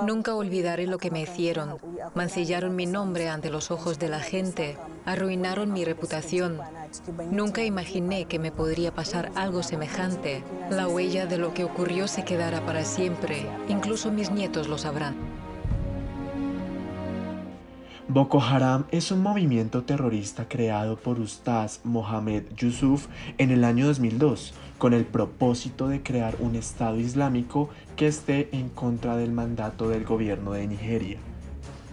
Nunca olvidaré lo que me hicieron. Mancillaron mi nombre ante los ojos de la gente, arruinaron mi reputación. Nunca imaginé que me podría pasar algo semejante. La huella de lo que ocurrió se quedará para siempre. Incluso mis nietos lo sabrán. Boko Haram es un movimiento terrorista creado por Ustaz Mohammed Yusuf en el año 2002 con el propósito de crear un Estado islámico que esté en contra del mandato del gobierno de Nigeria.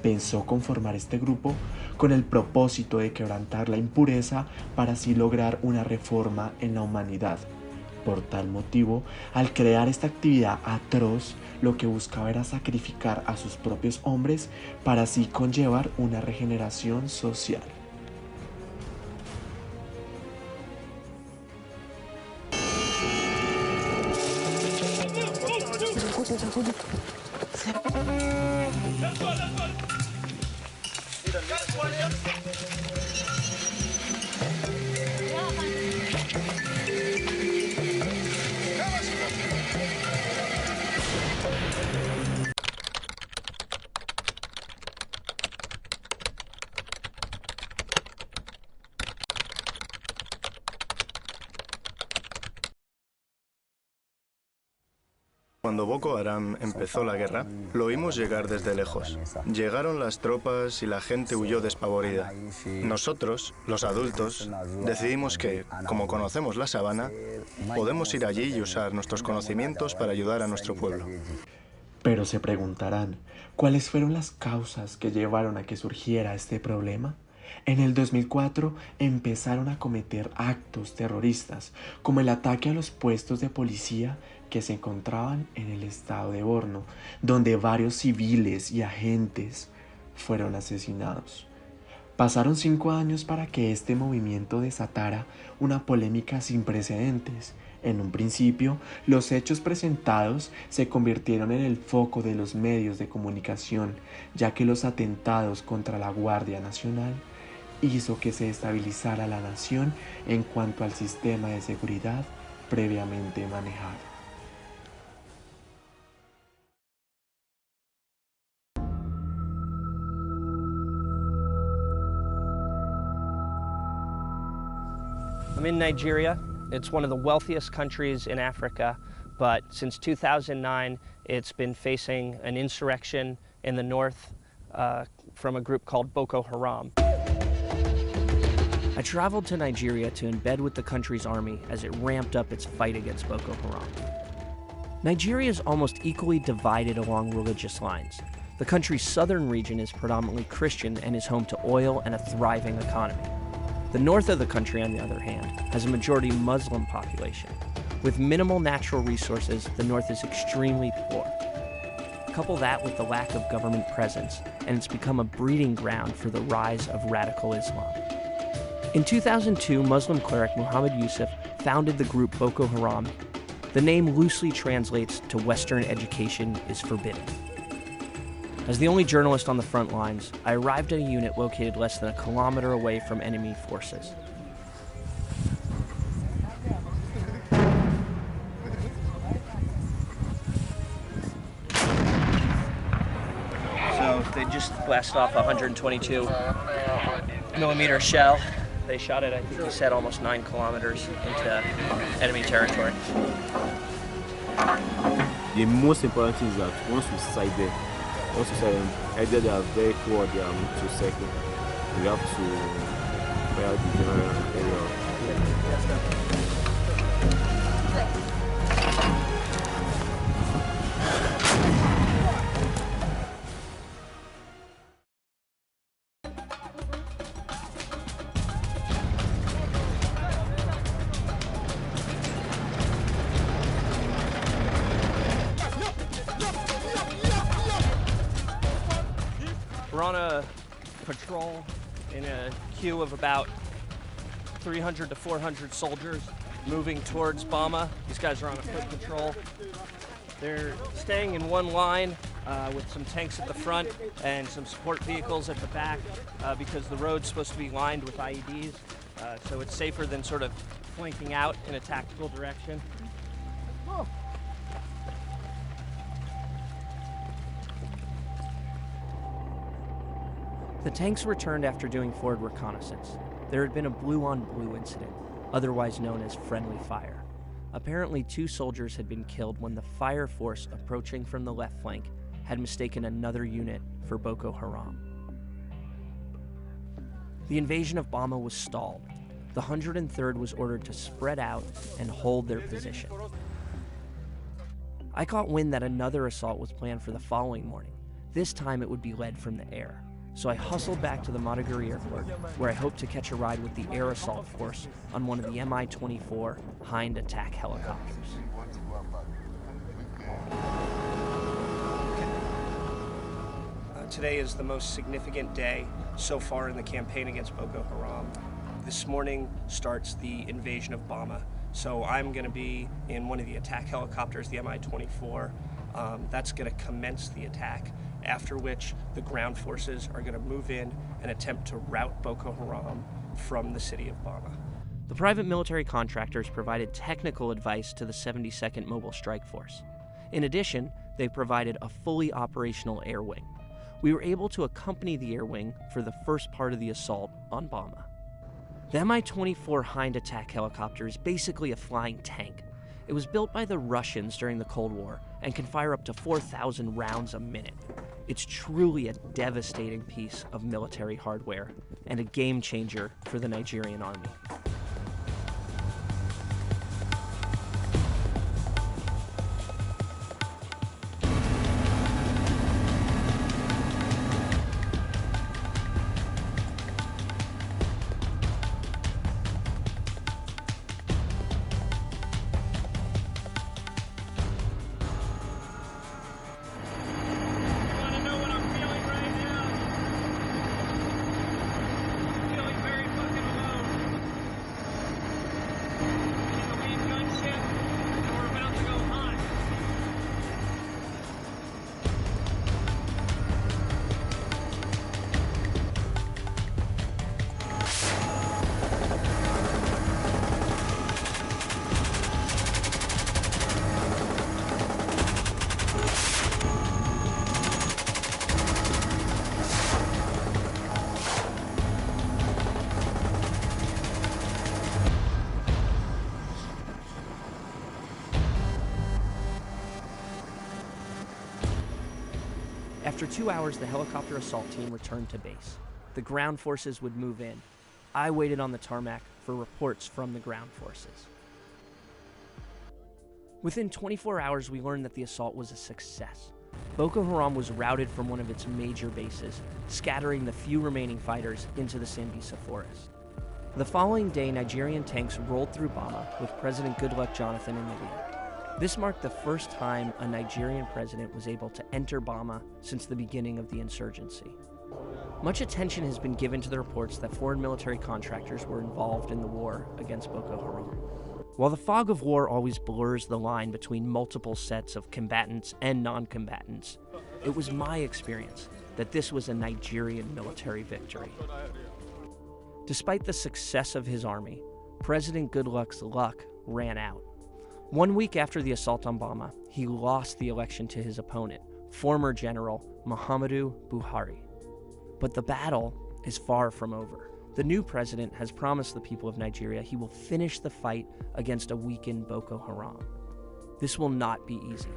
Pensó conformar este grupo con el propósito de quebrantar la impureza para así lograr una reforma en la humanidad. Por tal motivo, al crear esta actividad atroz, lo que buscaba era sacrificar a sus propios hombres para así conllevar una regeneración social. Cuando Boko Haram empezó la guerra, lo vimos llegar desde lejos. Llegaron las tropas y la gente huyó despavorida. Nosotros, los adultos, decidimos que, como conocemos la sabana, podemos ir allí y usar nuestros conocimientos para ayudar a nuestro pueblo. Pero se preguntarán, ¿cuáles fueron las causas que llevaron a que surgiera este problema? En el 2004 empezaron a cometer actos terroristas, como el ataque a los puestos de policía que se encontraban en el estado de Borno, donde varios civiles y agentes fueron asesinados. Pasaron 5 años para que este movimiento desatara una polémica sin precedentes. En un principio, los hechos presentados se convirtieron en el foco de los medios de comunicación, ya que los atentados contra la Guardia Nacional hizo que se estabilizara la nación en cuanto al sistema de seguridad previamente manejado. I'm in Nigeria. It's one of the wealthiest countries in Africa, but since 2009, it's been facing an insurrection in the north from a group called Boko Haram. I traveled to Nigeria to embed with the country's army as it ramped up its fight against Boko Haram. Nigeria is almost equally divided along religious lines. The country's southern region is predominantly Christian and is home to oil and a thriving economy. The north of the country, on the other hand, has a majority Muslim population. With minimal natural resources, the north is extremely poor. Couple that with the lack of government presence, and it's become a breeding ground for the rise of radical Islam. In 2002, Muslim cleric Muhammad Yusuf founded the group Boko Haram. The name loosely translates to Western education is forbidden. As the only journalist on the front lines, I arrived at a unit located less than a kilometer away from enemy forces. So they just blasted off a 122 millimeter shell. They shot it, I think he said, almost 9 kilometers into enemy territory. The most important thing is that once we sight them, either they are very poor or they are too second, we have to fire the general area. We're on a patrol in a queue of about 300 to 400 soldiers moving towards Bama. These guys are on a foot patrol. They're staying in one line with some tanks at the front and some support vehicles at the back because the road's supposed to be lined with IEDs, so it's safer than sort of flanking out in a tactical direction. Oh. The tanks returned after doing forward reconnaissance. There had been a blue-on-blue incident, otherwise known as friendly fire. Apparently, 2 soldiers had been killed when the fire force approaching from the left flank had mistaken another unit for Boko Haram. The invasion of Bama was stalled. The 103rd was ordered to spread out and hold their position. I caught wind that another assault was planned for the following morning. This time it would be led from the air. So I hustled back to the Maiduguri airport, where I hoped to catch a ride with the air assault force on one of the Mi-24 Hind attack helicopters. Today is the most significant day so far in the campaign against Boko Haram. This morning starts the invasion of Bama. So I'm going to be in one of the attack helicopters, the Mi-24. That's going to commence the attack, after which the ground forces are going to move in and attempt to rout Boko Haram from the city of Bama. The private military contractors provided technical advice to the 72nd Mobile Strike Force. In addition, they provided a fully operational air wing. We were able to accompany the air wing for the first part of the assault on Bama. The Mi-24 Hind attack helicopter is basically a flying tank. It was built by the Russians during the Cold War and can fire up to 4,000 rounds a minute. It's truly a devastating piece of military hardware and a game changer for the Nigerian army. After 2 hours, the helicopter assault team returned to base. The ground forces would move in. I waited on the tarmac for reports from the ground forces. Within 24 hours, we learned that the assault was a success. Boko Haram was routed from one of its major bases, scattering the few remaining fighters into the Sambisa forest. The following day, Nigerian tanks rolled through Bama with President Goodluck Jonathan in the lead. This marked the first time a Nigerian president was able to enter Bama since the beginning of the insurgency. Much attention has been given to the reports that foreign military contractors were involved in the war against Boko Haram. While the fog of war always blurs the line between multiple sets of combatants and non-combatants, it was my experience that this was a Nigerian military victory. Despite the success of his army, President Goodluck's luck ran out. 1 week after the assault on Bama, he lost the election to his opponent, former General Muhammadu Buhari. But the battle is far from over. The new president has promised the people of Nigeria he will finish the fight against a weakened Boko Haram. This will not be easy.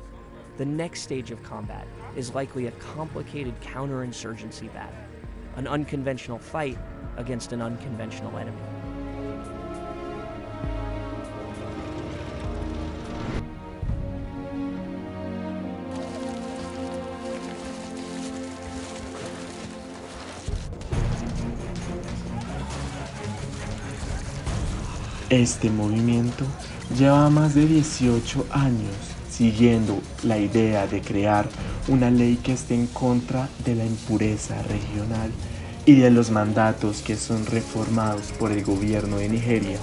The next stage of combat is likely a complicated counterinsurgency battle, an unconventional fight against an unconventional enemy. Este movimiento lleva más de 18 años siguiendo la idea de crear una ley que esté en contra de la impureza regional y de los mandatos que son reformados por el gobierno de Nigeria.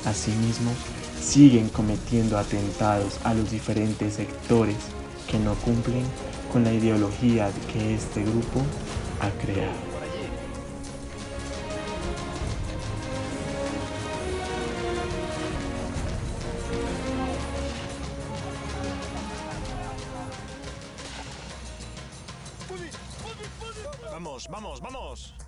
Asimismo, siguen cometiendo atentados a los diferentes sectores que no cumplen con la ideología que este grupo ha creado. Vamos, vamos, vamos.